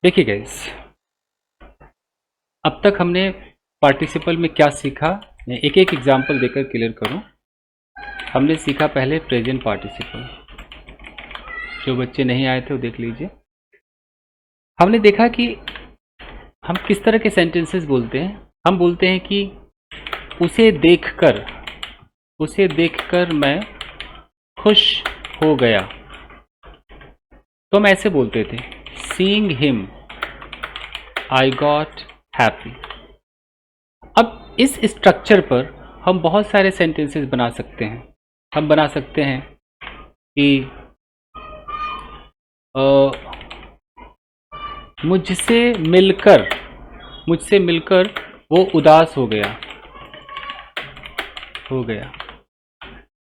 देखिए गाइस, अब तक हमने पार्टिसिपल में क्या सीखा, मैं एक एक एग्जांपल देकर क्लियर करूं। हमने सीखा पहले प्रेजेंट पार्टिसिपल, जो बच्चे नहीं आए थे वो देख लीजिए। हमने देखा कि हम किस तरह के सेंटेंसेस बोलते हैं। हम बोलते हैं कि उसे देखकर मैं खुश हो गया, तो हम ऐसे बोलते थे, seeing him I got happy. अब इस स्ट्रक्चर पर हम बहुत सारे सेंटेंसेस बना सकते हैं। हम बना सकते हैं कि मुझसे मिलकर वो उदास हो गया,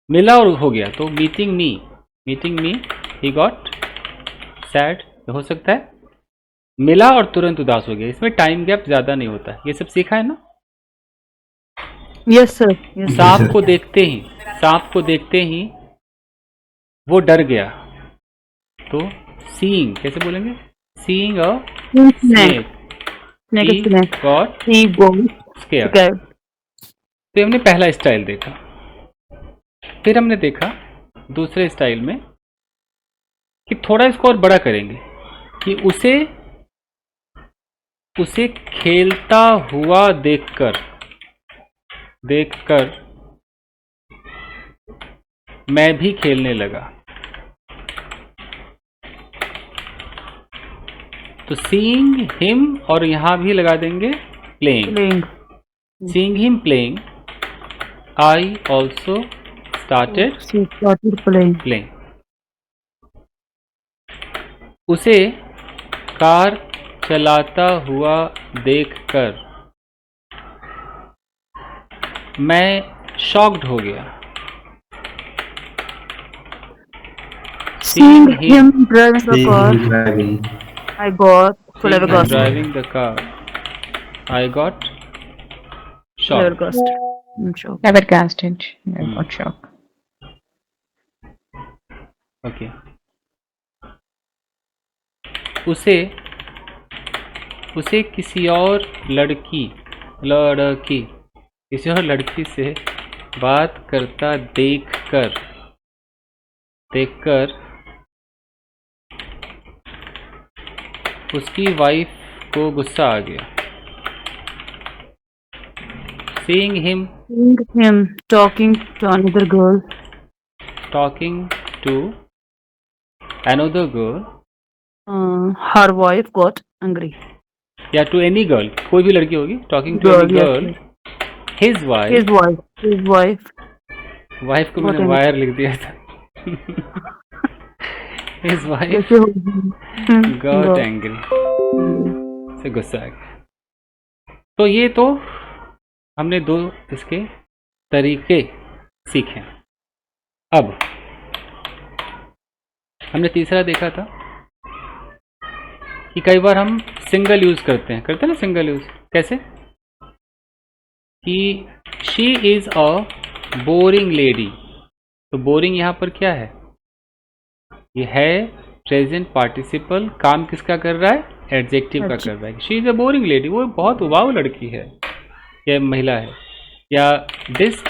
मिला और हो गया, तो meeting me he got sad हो सकता है। मिला और तुरंत उदास हो गया, इसमें टाइम गैप ज्यादा नहीं होता है। ये सब सीखा है ना? Yes sir. सांप को देखते ही वो डर गया, तो सीइंग कैसे बोलेंगे? Seeing a snake he got scared. तो हमने पहला स्टाइल देखा। फिर हमने देखा दूसरे स्टाइल में कि थोड़ा इसको और बड़ा करेंगे कि उसे खेलता हुआ देखकर मैं भी खेलने लगा। तो सीइंग हिम, और यहां भी लगा देंगे playing. Seeing him playing I also started playing. उसे कार चलाता हुआ देखकर मैं शॉक्ड हो गया। Seeing him driving the car, I got flabbergasted. Driving the car, I got shocked. Flabbergasted. I got shocked. Okay. उसे किसी और लड़की से बात करता देखकर उसकी वाइफ को गुस्सा आ गया। Seeing him talking to another girl, her wife got angry. या to any girl, कोई भी लड़की होगी, talking to any girl, his wife को मैंने वायर लिख दिया था। his wife got angry, से गुस्सा आ गया। तो ये तो हमने दो इसके तरीके सीखे। अब हमने तीसरा देखा था कि कई बार हम सिंगल यूज करते हैं ना, सिंगल यूज कैसे? कि she is a boring lady. तो बोरिंग यहां पर क्या है? ये है प्रेजेंट पार्टिसिपल। काम किसका कर रहा है? एडजेक्टिव का कर रहा है। She is a boring lady, वो बहुत उबाऊ लड़की है या महिला है। या this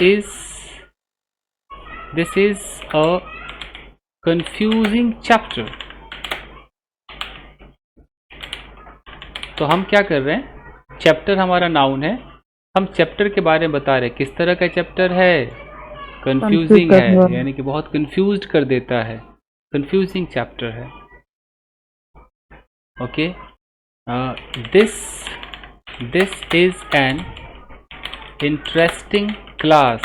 is a confusing chapter. तो हम क्या कर रहे हैं? चैप्टर हमारा नाउन है, हम चैप्टर के बारे में बता रहे हैं। किस तरह का चैप्टर है? कंफ्यूजिंग है, यानी कि बहुत कंफ्यूज्ड कर देता है, कंफ्यूजिंग चैप्टर है। Okay, this is an interesting class.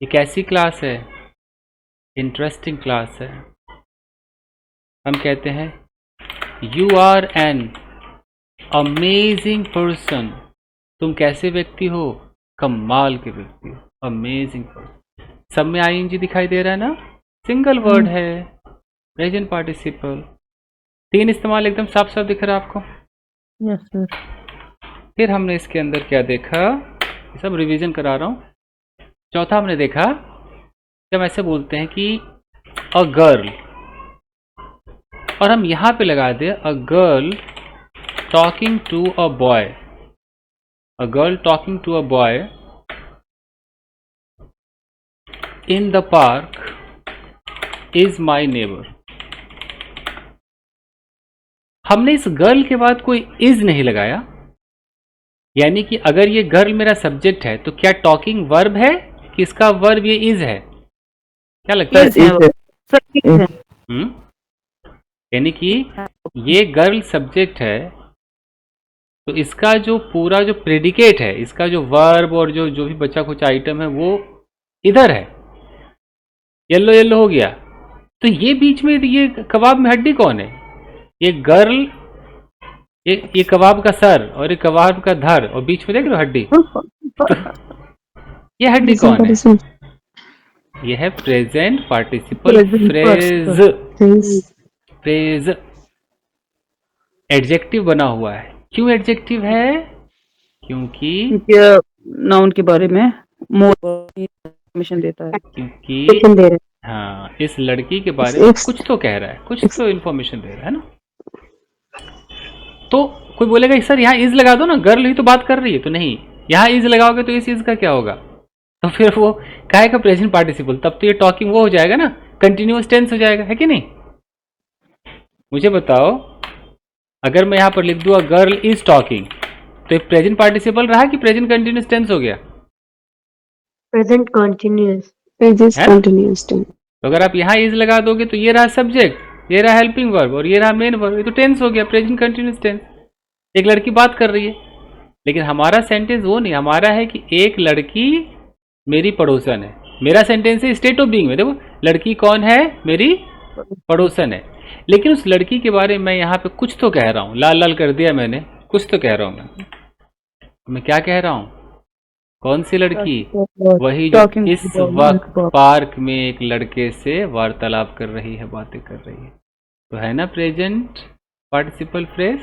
ये कैसी क्लास है? इंटरेस्टिंग क्लास है। हम कहते हैं you are an amazing person. तुम कैसे व्यक्ति हो? कमाल के व्यक्ति हो, अमेजिंग पर्सन। सब में आईएनजी दिखाई दे रहा है ना? सिंगल वर्ड है, प्रेजेंट पार्टिसिपल। तीन इस्तेमाल एकदम साफ साफ दिख रहा है आपको? Yes sir. फिर हमने इसके अंदर क्या देखा? सब रिवीजन करा रहा हूं। चौथा हमने देखा जब ऐसे बोलते हैं कि अ गर्ल, और हम यहां पे लगा दे a girl talking to a boy. A girl talking to a boy in the park is my neighbor. हमने इस गर्ल के बाद कोई इज नहीं लगाया, यानी कि अगर ये गर्ल मेरा सब्जेक्ट है तो क्या टॉकिंग वर्ब है कि इसका वर्ब ये इज है? क्या लगता है? यानी कि ये गर्ल सब्जेक्ट है तो इसका जो पूरा जो प्रेडिकेट है, इसका जो वर्ब और जो भी बचा कुछ आइटम है वो इधर है। येलो येलो हो गया, तो ये बीच में ये कबाब में हड्डी कौन है? ये गर्ल, ये कबाब का सर और ये कबाब का धड़ और बीच में देख रहे हो हड्डी, ये हड्डी कौन है? ये है present participle phrase. Phrase adjective बना हुआ है। क्यों एडजेक्टिव है? क्योंकि नाउन के बारे में मोर इन्फॉर्मेशन देता है, क्योंकि हाँ, इस लड़की के बारे में कुछ तो कह रहा है, कुछ तो इन्फॉर्मेशन दे रहा है ना। तो कोई बोलेगा सर यहाँ इज लगा दो ना, गर्ल ही तो बात कर रही है। तो नहीं, यहाँ इज लगाओगे तो इस इज का क्या होगा? तो फिर वो काहे का प्रेजेंट पार्टिसिपल, तब तो ये टॉकिंग वो हो जाएगा ना, कंटिन्यूअस टेंस हो जाएगा, है कि नहीं? मुझे बताओ, अगर मैं यहाँ पर लिख दूँ गर्ल इज टॉकिंग, तो एक प्रेजेंट पार्टिसिपल रहा कि प्रेजेंट कंटिन्यूअस टेंस हो गया? Present continuous tense. तो अगर आप यहाँ इज लगा दोगे तो ये रहा सब्जेक्ट, ये रहा हेल्पिंग वर्ब और ये रहा मेन वर्ब, ये तो टेंस हो गया, प्रेजेंट कंटिन्यूअस टेंस। एक लड़की बात कर रही है, लेकिन हमारा सेंटेंस वो नहीं, हमारा है कि एक लड़की मेरी पड़ोसन है। मेरा सेंटेंस है स्टेट ऑफ बीइंग में, देखो लड़की कौन है? मेरी पड़ोसन है। लेकिन उस लड़की के बारे में मैं यहाँ पे कुछ तो कह रहा हूँ, लाल लाल कर दिया मैंने, कुछ तो कह रहा हूँ मैं क्या कह रहा हूँ? कौन सी लड़की? वही जो इस वक्त पार्क में एक लड़के से वार्तालाप कर रही है, बातें कर रही है, तो है ना प्रेजेंट पार्टिसिपल फ्रेज।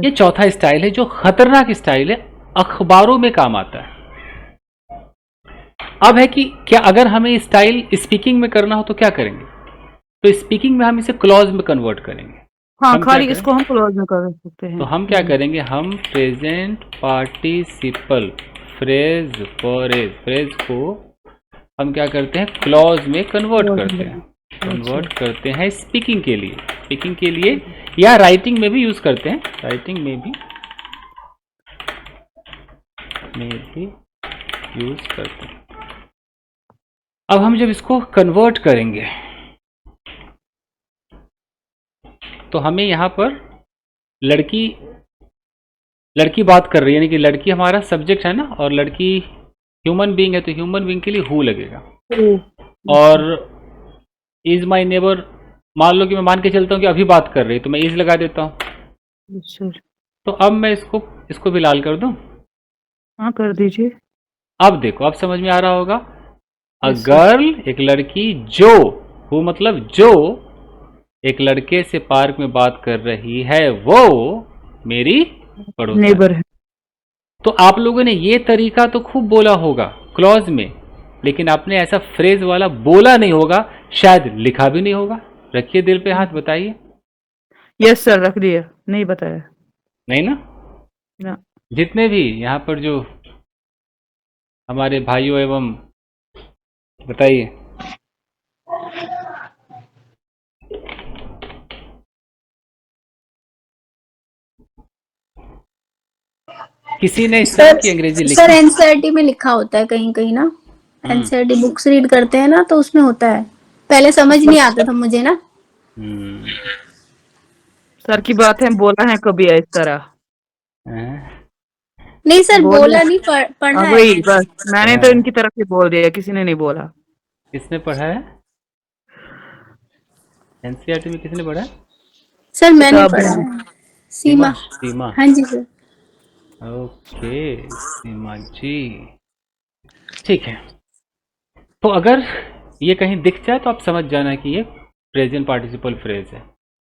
ये चौथा स्टाइल है जो खतरनाक स्टाइल है, अखबारों में काम आता है। अब है कि क्या अगर हमें स्टाइल स्पीकिंग में करना हो तो क्या करेंगे? तो स्पीकिंग में हम इसे क्लॉज में कन्वर्ट करेंगे। हाँ, खाली इसको हम क्लॉज में कर सकते हैं। तो हम क्या करेंगे? हम प्रेजेंट पार्टिसिपल फ्रेज फ्रेज को हम क्या करते हैं? क्लॉज में कन्वर्ट करते हैं, कन्वर्ट करते हैं स्पीकिंग के लिए। स्पीकिंग के लिए या राइटिंग में भी यूज करते हैं, राइटिंग में भी यूज करते हैं। अब हम जब इसको कन्वर्ट करेंगे तो हमें यहाँ पर लड़की बात कर रही है, यानी कि लड़की हमारा सब्जेक्ट है ना, और लड़की ह्यूमन बीइंग है तो ह्यूमन बीइंग के लिए हु लगेगा। और इज माई नेबर, मान लो कि मैं मान के चलता हूँ कि अभी बात कर रही है तो मैं इज लगा देता हूँ। तो अब मैं इसको भी लाल कर दूं? हाँ, कर दीजिए। अब देखो, अब समझ में आ रहा होगा। अ गर्ल, एक लड़की, जो हु मतलब जो एक लड़के से पार्क में बात कर रही है, वो मेरी पड़ोसन नेबर है। तो आप लोगों ने ये तरीका तो खूब बोला होगा क्लॉज में, लेकिन आपने ऐसा फ्रेज वाला बोला नहीं होगा, शायद लिखा भी नहीं होगा। रखिए दिल पे हाथ, बताइए। यस सर, रख दिया। नहीं बताया? नहीं ना? ना। जितने भी यहाँ पर जो हमारे भाइयों एवं, बताइए। किसी ने इस तरह की अंग्रेजी लिखी? सर एनसीईआरटी में लिखा होता है कहीं कहीं ना, एनसीईआरटी बुक्स रीड करते हैं ना तो उसमें होता है। पहले समझ नहीं आता था मुझे ना। सर की बात है, बोला है कभी इस तरह? नहीं सर, बोला नहीं, पढ़ा है। वही बस, मैंने तो इनकी तरफ से बोल दिया, किसी ने नहीं बोला। किसने पढ़ा है एनसीईआरटी में? किसने पढ़ा? सर मैंने पढ़ा है। सीमा। सीमा, हाँ जी सर। ओके सीमा जी, ठीक है। तो अगर ये कहीं दिख जाए तो आप समझ जाना कि ये प्रेजेंट पार्टिसिपल फ्रेज है।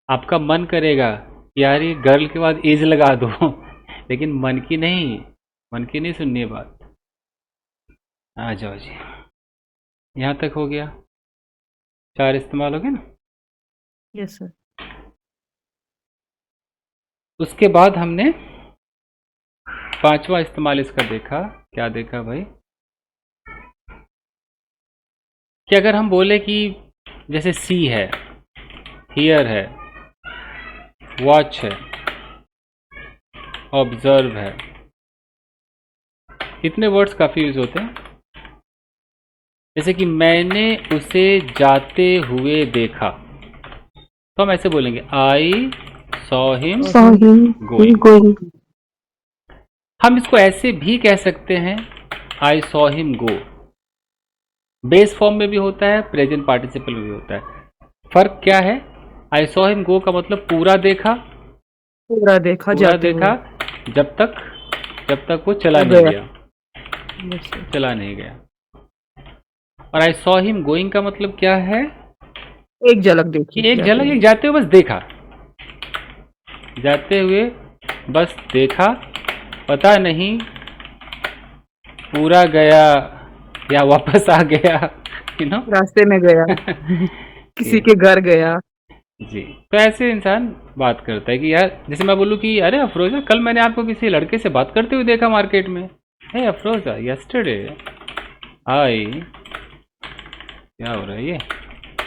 आपका मन करेगा यार ये गर्ल के बाद इज लगा दो लेकिन मन की नहीं सुननी है बात। आ जाओ जी, यहाँ तक हो गया। 4 इस्तेमाल हो गए ना? Yes sir. उसके बाद हमने पांचवा इस्तेमाल इसका देखा। क्या देखा भाई? कि अगर हम बोले कि जैसे सी है, हियर है, वॉच है, ऑब्जर्व है, इतने वर्ड्स काफ़ी यूज होते हैं। जैसे कि मैंने उसे जाते हुए देखा, तो हम ऐसे बोलेंगे I saw him Saw him going. going. हम इसको ऐसे भी कह सकते हैं, I saw him go. Base form में भी होता है, प्रेजेंट पार्टिसिपल में भी होता है। फर्क क्या है? आई सॉ हिम गो का मतलब पूरा देखा, पूरा देखा पूरा जाते देखा हुए। जब तक वो चला वो नहीं गया। गया, चला नहीं गया। और आई सॉ हिम गोइंग का मतलब क्या है? एक झलक देखी कि एक जाते झलक, हुए। एक जाते हुए बस देखा, जाते हुए बस देखा, पता नहीं पूरा गया या वापस आ गया, यू नो। रास्ते में गया, किसी के घर गया। जी, तो ऐसे इंसान बात करता है कि यार, जैसे मैं बोलूँ कि अरे अफरोजा, कल मैंने आपको किसी लड़के से बात करते हुए देखा मार्केट में। हे अफरोजा, यस्टरडे आई, क्या हो रहा है ये,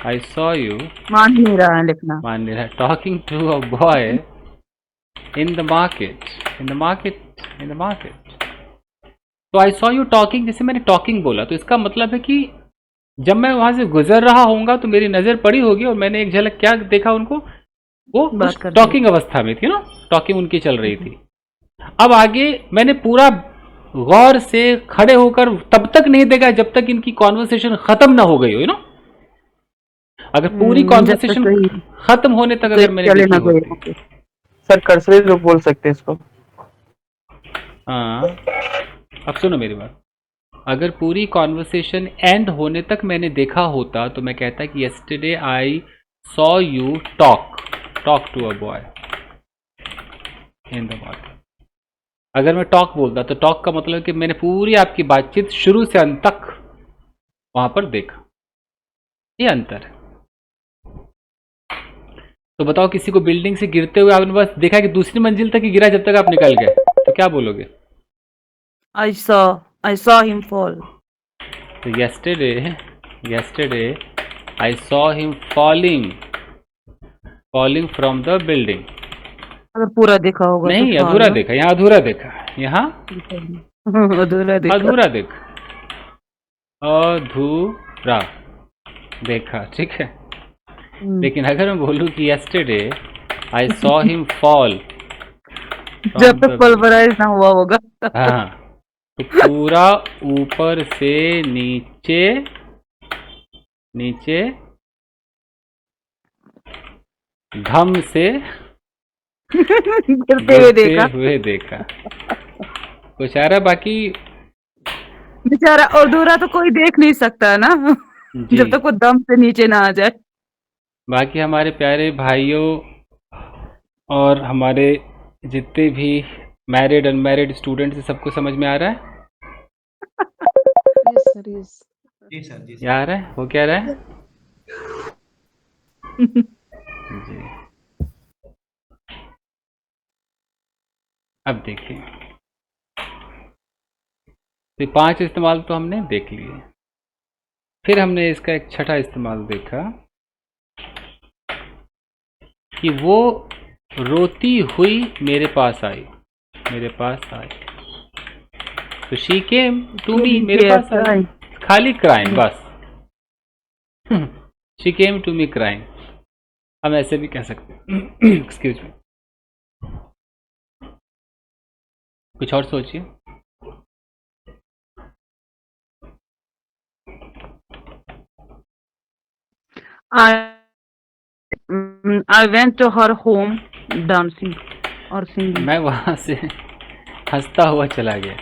आई सॉ यू, मान ही नहीं रहा है लिखना। मान नहीं रहा, talking to a boy in the market, in the market, in the market. तो आई सॉ यू टॉकिंग, जैसे मैंने टॉकिंग बोला, तो इसका मतलब है कि जब मैं वहां से गुजर रहा होऊंगा तो मेरी नजर पड़ी होगी और मैंने एक झलक क्या देखा उनको, वो बात करते टॉकिंग अवस्था में थी ना, टॉकिंग उनकी चल रही थी। अब आगे मैंने पूरा गौर से खड़े होकर तब तक नहीं देखा जब तक इनकी कॉन्वर्सेशन खत्म ना हो गई हो, यू नो। अगर पूरी जब तक कॉन्वर्सेशन सही खत्म होने तक तो अगर मैंने चले देखी ना गए होती, वहाँ पे। सर कर्सरी लोग बोल सकते हैं इसको। हाँ, अब सुनो मेरी बात। अगर पूरी कॉन्वर्सेशन एंड होने तक मैंने देखा होता तो मैं कहता कि yesterday I saw you talk to a boy in the market. अगर मैं टॉक बोलता तो टॉक का मतलब कि मैंने पूरी आपकी बातचीत शुरू से अंत तक वहां पर देखा। ये अंतर है। तो बताओ, किसी को बिल्डिंग से गिरते हुए आपने बस देखा कि दूसरी मंजिल तक ही गिरा जब तक आप निकल गए, तो क्या बोलोगे? I saw him fall. तो yesterday I saw him falling from the building। अगर पूरा देखा होगा तो नहीं, fall अधूरा ना। देखा, यहाँ अधूरा देखा, यहाँ अधूरा देखा। अधूरा देखा, अधूरा देखा, ठीक है। लेकिन अगर मैं बोलूँ कि yesterday I saw him fall from जब तक the- पल्वराइज ना हुआ होगा। हाँ, तो पूरा ऊपर से नीचे घम से गिरते हुए देखा। हुए देखा। कुछ आ रहा बाकी? बेचारा अधूरा तो कोई देख नहीं सकता है ना, जी, जब तक वो दम से नीचे ना आ जाए। बाकी हमारे प्यारे भाइयों और हमारे जितने भी मैरिड अनमैरिड स्टूडेंट्स, सबको समझ में आ रहा है? जी सर, जी क्या आ रहा है? वो क्या रहा है? जी, अब देखिए, तो 5 इस्तेमाल तो हमने देख लिए। फिर हमने इसका एक छठा इस्तेमाल देखा कि वो रोती हुई मेरे पास आई, तो शी केम टू मी, मेरे पास आई, खाली क्राइम बस, she came to me crying. हम ऐसे भी कह सकते हैं। एक्सक्यूज मी, कुछ और सोचिए। I went to her home dancing और singing. मैं वहां से हंसता हुआ चला गया।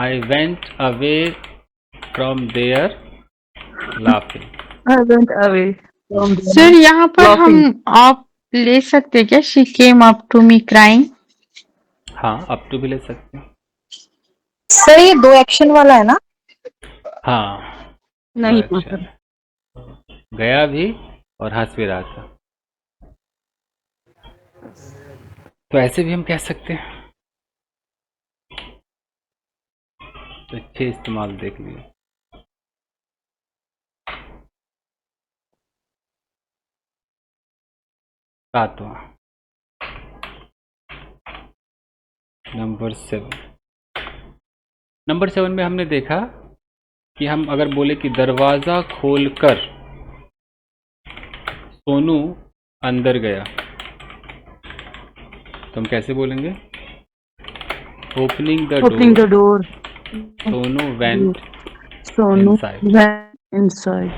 I went away from there laughing। I went away from there. Sir यहाँ पर Laughing. हम आप ले सकते हैं क्या? She came up to me crying. हाँ, अप टू भी ले सकते हैं। सर ये 2 एक्शन वाला है ना? हाँ, नहीं अच्छा, गया भी और हंस भी रहा था। तो ऐसे भी हम कह सकते हैं। तो अच्छे इस्तेमाल देख लिए। सातवां, नंबर 7। नंबर 7 में हमने देखा कि हम अगर बोले कि दरवाजा खोलकर सोनू अंदर गया, तो हम कैसे बोलेंगे? Opening the Opening the door, door. Sonu went Sonu inside. went inside.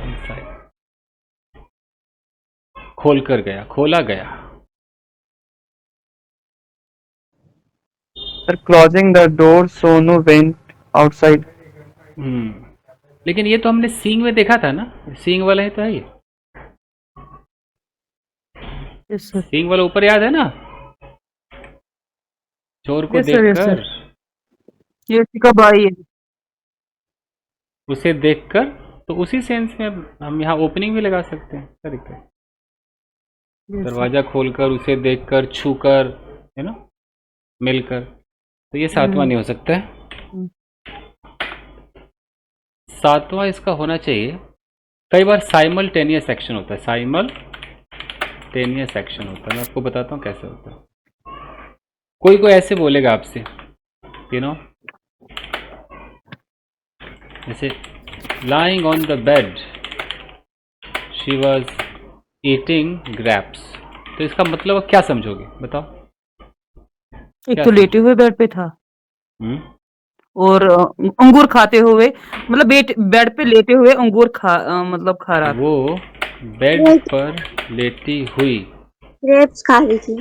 खोल कर गया, खोला गया। Sir, closing the door, Sonu went outside. लेकिन ये तो हमने सींग में देखा था ना, सींग वाला ही तो है ये। Yes, sir. सींग वाला ऊपर याद है ना, चोर को Yes, sir, yes, देखकर, ये इसका भाई है। उसे देखकर, तो उसी सेंस में हम यहाँ ओपनिंग भी लगा सकते हैं। क्या दिक्कत है? Yes, sir. दरवाजा खोलकर, उसे देखकर, छूकर, है ना, मिलकर। तो ये सातवां नहीं हो सकता है। सातवां इसका होना चाहिए, कई बार साइमल्टेनियस एक्शन होता है। साइमल्टेनियस एक्शन होता है, मैं आपको बताता हूँ कैसे होता है। कोई ऐसे बोलेगा आपसे, यू नो, जैसे lying on the bed she was eating grapes, तो इसका मतलब आप क्या समझोगे बताओ? एक क्या तो समझ- लेटे हुए बेड पे था हम्म, और अंगूर खाते हुए, मतलब बेड पे लेटे हुए अंगूर मतलब खा रहा था। वो बेड पर लेटी हुई ग्रेप्स खा रही थी।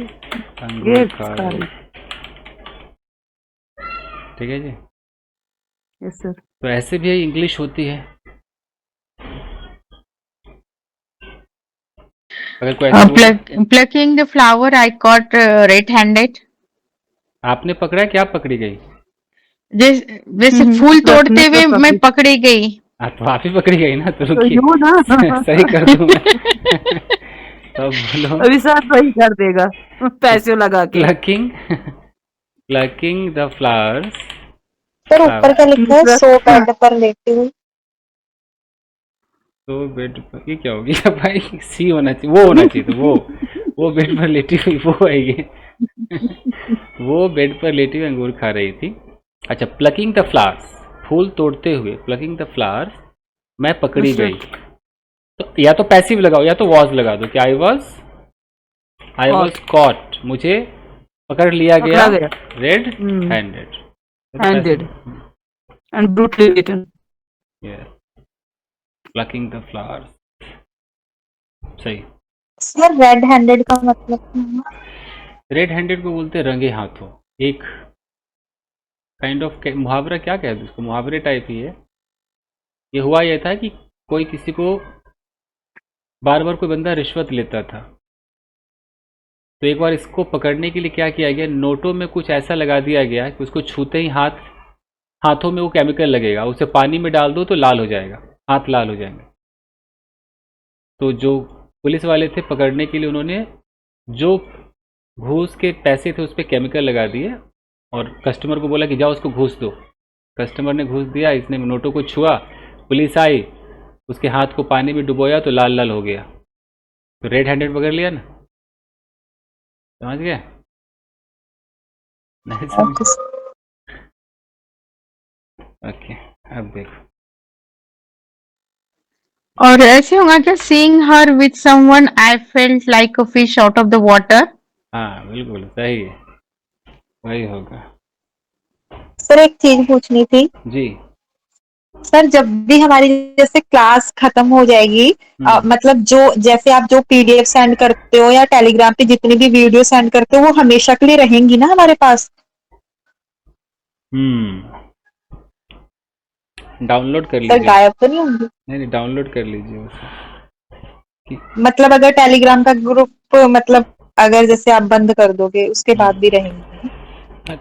अंगूर Grapes खा खा रही। रही। ठीक है जी। Yes, sir. तो ऐसे भी इंग्लिश होती है। अगर कोई ऐसे बोले, Plucking the flower, I caught red-handed. आपने पकड़ा है कि आप पकड़ी गई? जैसे फूल तोड़ते हुए मैं पकड़ी गई। तो आप ही पकड़ी गई ना, तो तो रुकिए यूं ना सही कर दूं मैं। तब बोलो अभी सर सही कर देगा पैसे लगा के। Plucking the flowers. सर ऊपर क्या लिखा है? सो बेड पर लेटी हुई। तो बेड पर, ये क्या हो गया भाई? सी होना चाहिए, वो होना चाहिए। तो वो बेड पर लेटी हुई, वो है ये। वो बेड पर लेटी हुई अंगूर खा रही थी। अच्छा, प्लकिंग द फ्लावर्स, फूल तोड़ते हुए, प्लकिंग द फ्लावर्स, मैं पकड़ी अच्छा। गई। तो या तो पैसिव लगाओ या तो वॉज लगा दो कि आई वॉज कॉट, मुझे पकड़ लिया पकड़ा गया, गया। Red handed. Handed and brutally beaten. Plucking the flowers, सही। सर रेड हैंडेड का मतलब क्या है? रेड हैंडेड को बोलते हैं रंगे हाथों। एक काइंड ऑफ मुहावरा, क्या कहते हैं उसको, मुहावरे टाइप ही है। ये हुआ ये था कि कोई किसी को बार बार कोई बंदा रिश्वत लेता था, तो एक बार इसको पकड़ने के लिए क्या किया गया, नोटों में कुछ ऐसा लगा दिया गया कि उसको छूते ही हाथों में वो केमिकल लगेगा, उसे पानी में डाल दो तो लाल हो जाएगा, हाथ लाल हो जाएंगे। तो जो पुलिस वाले थे पकड़ने के लिए, उन्होंने जो घूस के पैसे थे उस पर केमिकल लगा दिए और कस्टमर को बोला कि जाओ उसको घूस दो। कस्टमर ने घूस दिया, इसने नोटों को छुआ, पुलिस आई, उसके हाथ को पानी में डुबोया तो लाल लाल हो गया। तो रेड हैंडेड पकड़ लिया ना, समझ गया? नहीं समझ? ओके, अब देखो। और ऐसे होगा क्या, seeing her with someone I felt like a fish out of the water. हाँ बिल्कुल सही है, वही होगा सर एक चीज पूछनी थी जी। सर, जब भी हमारी जैसे क्लास खत्म हो जाएगी, मतलब जो जैसे आप जो पीडीएफ सेंड करते हो या टेलीग्राम पे जितनी भी वीडियो सेंड करते हो वो हमेशा के लिए रहेंगी ना हमारे पास? डाउनलोड कर सर लीजिए। गायब तो नहीं होंगी? नहीं, डाउनलोड कर लीजिए उसे। मतलब अगर टेलीग्राम का ग्रुप, मतलब अगर जैसे आप बंद कर दोगे उसके बाद भी रहेंगी?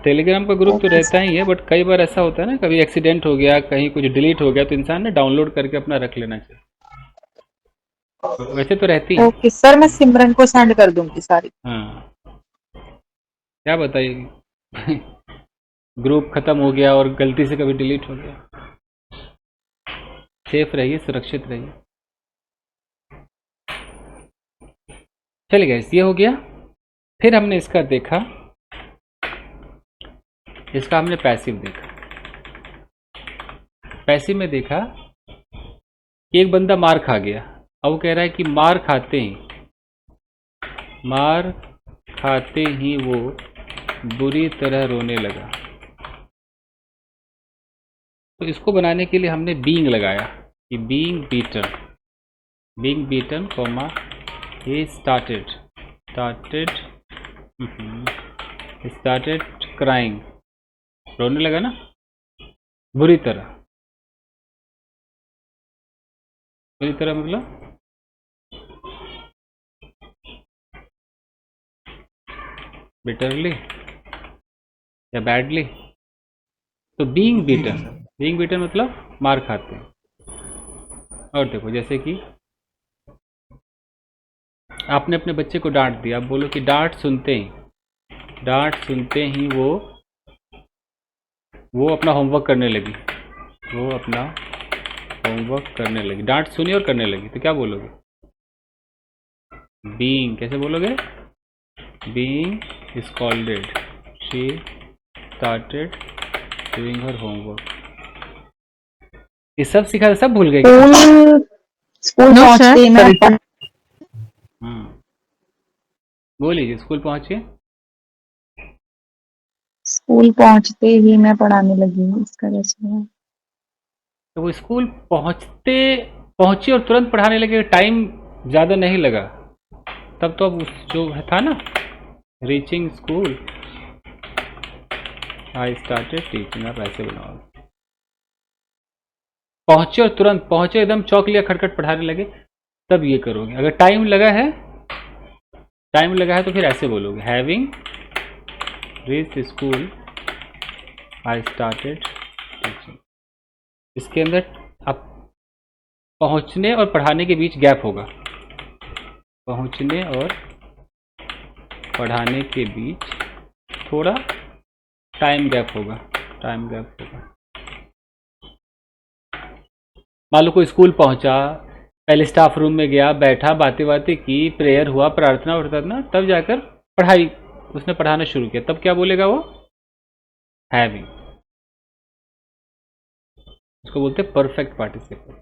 टेलीग्राम का ग्रुप तो रहता ही है, बट कई बार ऐसा होता है ना, कभी एक्सीडेंट हो गया, कहीं कुछ डिलीट हो गया, तो इंसान ने डाउनलोड करके अपना रख लेना चाहिए। तो वैसे तो रहती है। ओके सर, मैं सिमरन को सेंड कर दूंगी सारी। हाँ, क्या बताइए ग्रुप खत्म हो गया और गलती से कभी डिलीट हो गया। सेफ रहिए, सुरक्षित रहिए। चलिए गाइस, ये हो गया। फिर हमने इसका देखा, इसका हमने पैसिव देखा। पैसिव में देखा कि एक बंदा मार खा गया। अब वो कह रहा है कि मार खाते ही वो बुरी तरह रोने लगा। तो इसको बनाने के लिए हमने बीइंग लगाया कि being beaten comma he started crying, रोने लगा ना बुरी तरह मतलब बिटरली या बैडली। तो बीइंग बीटन मतलब मार खाते हैं। और देखो, जैसे कि आपने अपने बच्चे को डांट दिया, आप बोलो कि डांट सुनते ही वो अपना होमवर्क करने लगी, डांट सुनी और करने लगी। तो क्या बोलोगे? बीइंग। कैसे बोलोगे? Being scolded, she started doing her homework. ये सब सीखा, सब भूल गए? स्कूल No, पहुंचते ही मैं बोलिए, स्कूल पहुंचे। स्कूल पहुंचते ही मैं पढ़ाने लगी, इसका कैसे है? तो वो स्कूल पहुंची और तुरंत पढ़ाने लगे, टाइम ज़्यादा नहीं लगा। तब तो अब जो था ना, reaching school I started teaching, आप ऐसे बनाओ। पहुंचे और तुरंत पहुंचे, एकदम चौक लिया, खटखट पढ़ाने लगे, तब ये करोगे। अगर टाइम लगा है तो फिर ऐसे बोलोगे, having reached school I started teaching. इसके अंदर अब पहुंचने और पढ़ाने के बीच गैप होगा, पहुंचने और पढ़ाने के बीच थोड़ा टाइम गैप होगा। मान लो कोई स्कूल पहुंचा, पहले स्टाफ रूम में गया, बैठा, बातें की, प्रेयर हुआ, प्रार्थना, तब जाकर उसने पढ़ाना शुरू किया। तब क्या बोलेगा वो? हैविंग। उसको बोलते हैं परफेक्ट पार्टिसिपल।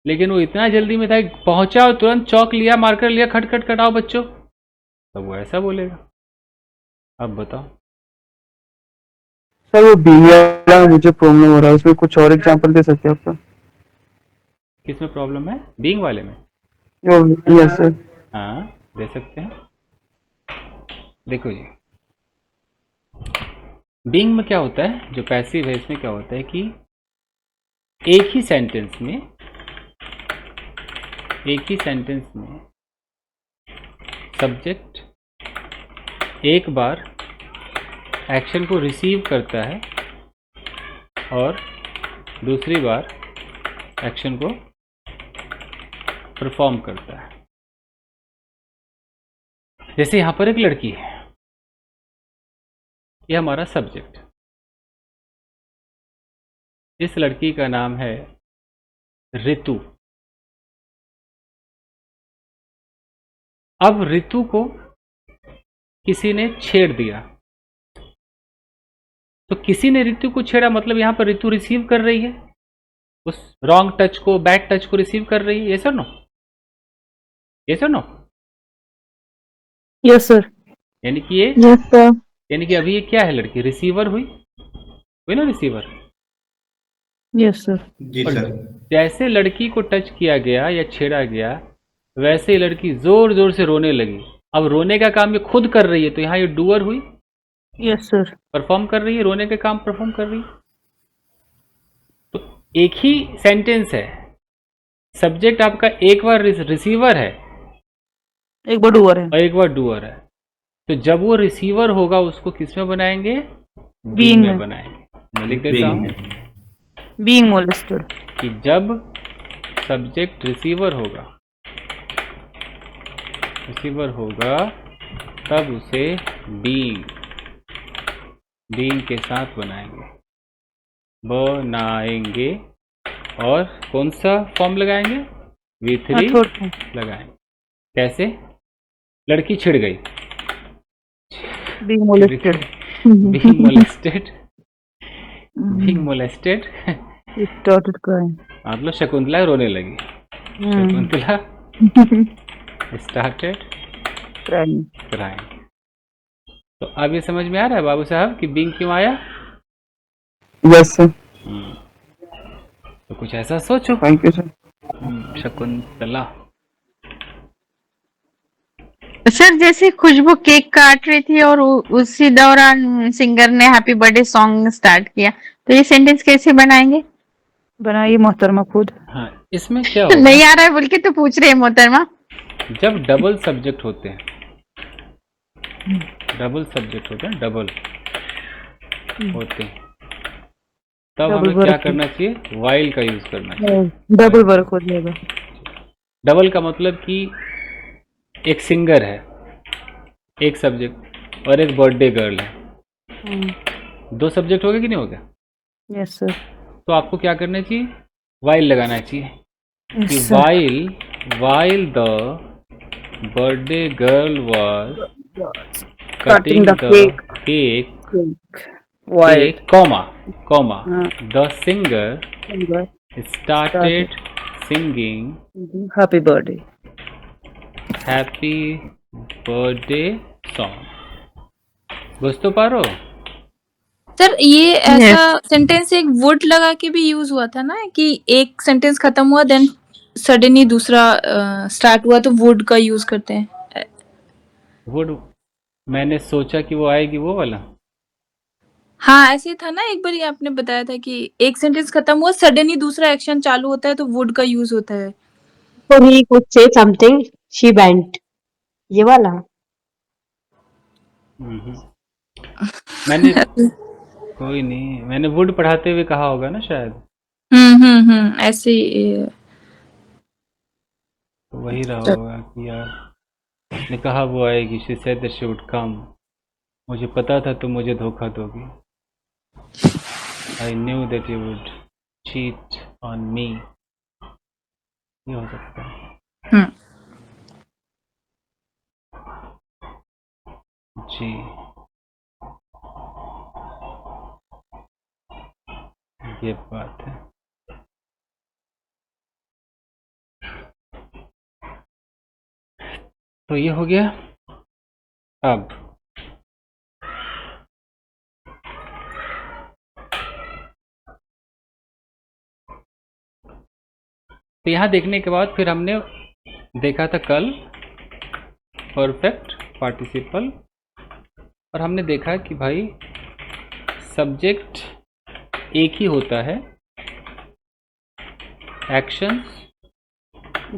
लेकिन वो इतना जल्दी में था, पहुंचा और तुरंत चौक लिया, मार्कर लिया, खट आओ बच्चों, तब वो ऐसा बोलेगा। अब बताओ। सर वो बीइंग वाला मुझे प्रॉब्लम हो रहा है, उसमें कुछ और एग्जांपल दे सकते हैं आप? किसमें प्रॉब्लम है? बीइंग वाले में? Yes sir. हाँ, दे सकते हैं। देखो जी, बीइंग में क्या होता है, जो पैसिव है इसमें क्या होता है कि एक ही सेंटेंस में सब्जेक्ट एक बार एक्शन को रिसीव करता है और दूसरी बार एक्शन को परफॉर्म करता है। जैसे यहां पर एक लड़की है, यह हमारा सब्जेक्ट। इस लड़की का नाम है ऋतु। अब ऋतु को किसी ने छेड़ दिया, तो किसी ने ऋतु को छेड़ा, मतलब यहां पर ऋतु रिसीव कर रही है, उस रॉन्ग टच को, बैड टच को रिसीव कर रही है। यस और नो? यस और नो? Yes sir. यानी कि ये यस सर। यानी कि अभी ये क्या है, लड़की रिसीवर हुई ना, रिसीवर। Yes sir. जी सर। जैसे लड़की को टच किया गया या छेड़ा गया, वैसे ही लड़की जोर जोर से रोने लगी। अब रोने का काम ये खुद कर रही है, तो यहाँ ये डूअर हुई। Yes sir. परफॉर्म कर रही है, रोने का काम परफॉर्म कर रही है। तो एक ही सेंटेंस है, सब्जेक्ट आपका एक बार रिसीवर है, एक बार डूअर है और एक बार डूअर है। तो जब वो रिसीवर होगा, उसको किस में बनाएंगे? बीइंग में बनाएंगे। मैं लिख देता हूँ बीइंग मोलेस्टेड। कि जब सब्जेक्ट रिसीवर होगा तब उसे बीइंग के साथ बनाएंगे, बनाएंगे। और कौन सा फॉर्म लगाएंगे? V3 लगाएंगे। कैसे? लड़की छिड़ गई, being molested. being molested, being molested He started crying. मतलब शकुंतला रोने लगी। Shakuntala started Crying. crying। तो अब ये समझ में आ रहा है बाबू साहब कि बीइंग क्यों आया? Yes, sir. तो कुछ ऐसा सोचो। Thank you, sir. Shakuntala. Sir जैसे खुशबू केक काट रही थी और उसी दौरान सिंगर ने हैप्पी बर्थडे सॉन्ग स्टार्ट किया, तो ये सेंटेंस कैसे बनाएंगे? बनाइए मोहतरमा खुद। हाँ, इसमें क्या होगा? नहीं आ रहा है बोल के तो पूछ रहे हैं मोहतरमा। जब डबल सब्जेक्ट होते हैं, डबल होते हैं, तब हमें क्या करना चाहिए? वाइल का यूज करना चाहिए। डबल वर्क हो जाएगा। डबल का मतलब कि एक सिंगर है, एक सब्जेक्ट, और एक बर्थडे गर्ल है। दो सब्जेक्ट हो गए कि नहीं हो गया? Yes sir. तो आपको क्या करना चाहिए? वाइल लगाना चाहिए कि Yes, sir. while the birthday girl was Cutting the cake, White. comma, हाँ. the singer started singing Happy birthday. happy birthday song। बुझ तो पा रहे हो? सर ये ऐसा सेंटेंस एक वुड लगा के भी यूज हुआ था ना, कि एक सेंटेंस खत्म हुआ देन सडनली दूसरा स्टार्ट हुआ, तो वुड का यूज करते हैं। वुड, मैंने सोचा कि वो आएगी, वो वाला। हाँ ऐसे ही था ना, एक बार आपने बताया था कि एक सेंटेंस खत्म हुआ सडनली दूसरा एक्शन चालू होता है तो वुड का यूज होता है। So he could say something, she went. ये वाला। मैंने कोई नहीं, मैंने वुड पढ़ाते हुए कहा होगा ना शायद। ऐसे ही, तो वही रहा होगा कि यार ने कहा वो आएगी, she said that she would come, मुझे पता था तुम मुझे धोखा दोगी, I knew that you would cheat on me। ये हो सकता है। जी, ये बात है। तो ये हो गया। अब तो यहाँ देखने के बाद फिर हमने देखा था कल परफेक्ट पार्टिसिपल, और हमने देखा कि भाई सब्जेक्ट एक ही होता है, एक्शन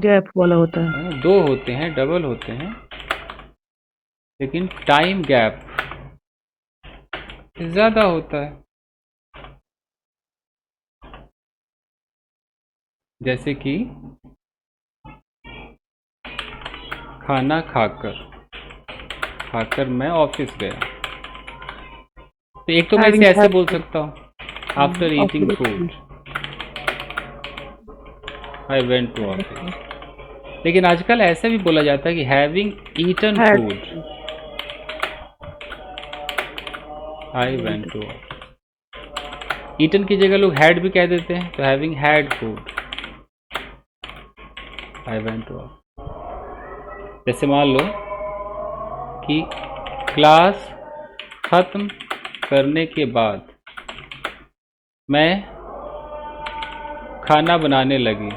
गैप वाला होता है। दो होते हैं, डबल होते हैं, लेकिन टाइम गैप ज्यादा होता है। जैसे कि खाना खाकर मैं ऑफिस गया, तो एक तो मैं इसे ऐसे बोल सकता हूँ, after eating food I went to office. लेकिन आजकल ऐसा भी बोला जाता है कि having eaten food I went to office. Eaten की जगह लोग हैड भी कह देते हैं, तो having had food I went to office. जैसे मान लो कि क्लास खत्म करने के बाद मैं खाना बनाने लगी,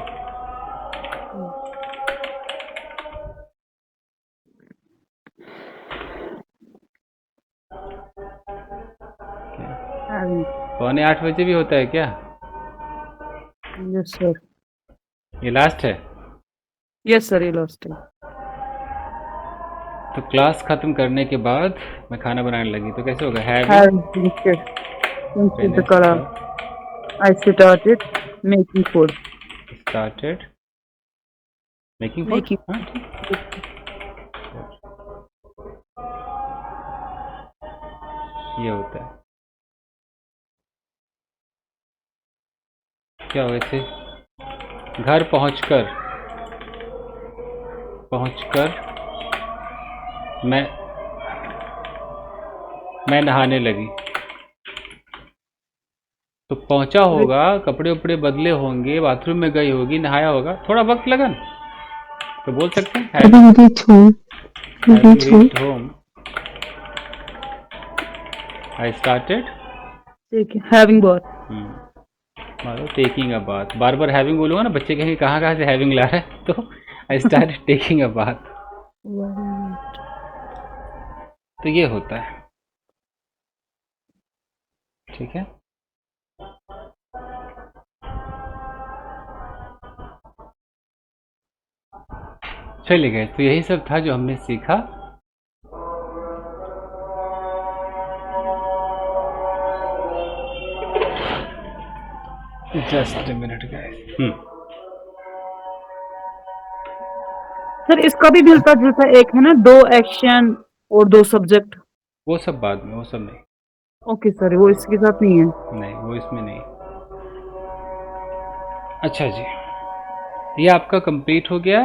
पौने 8 बजे भी होता है क्या? Yes sir. ये लास्ट है। यस सर, ये लास्ट है। तो क्लास खत्म करने के बाद मैं खाना बनाने लगी, तो कैसे होगा? I started making food. started making food। Making- हाँ, ठीक। ये होता है। क्या हो ऐसे, घर पहुंचकर मैं नहाने लगी। तो पहुंचा होगा, कपड़े उपड़े बदले होंगे, बाथरूम में गई होगी, नहाया होगा, थोड़ा वक्त लगा ना, तो बोल सकते हैं Having reached home. having reached home I started having बात। Taking a bath. बार बार हैविंग बोलूंगा ना, बच्चे कहेंगे कहाँ कहाँ से हैविंग ला रहा है, तो I started taking a bath. तो ये होता है, ठीक है। चलिए गए, तो यही सब था जो हमने सीखा। Just minute guys. सर इसका भी मिलता जुलता एक है ना, 2 एक्शन और 2 सब्जेक्ट। वो सब बाद में, वो सब नहीं। ओके सर, वो इसके साथ नहीं है। नहीं, वो इसमें नहीं। अच्छा जी, ये आपका कंप्लीट हो गया।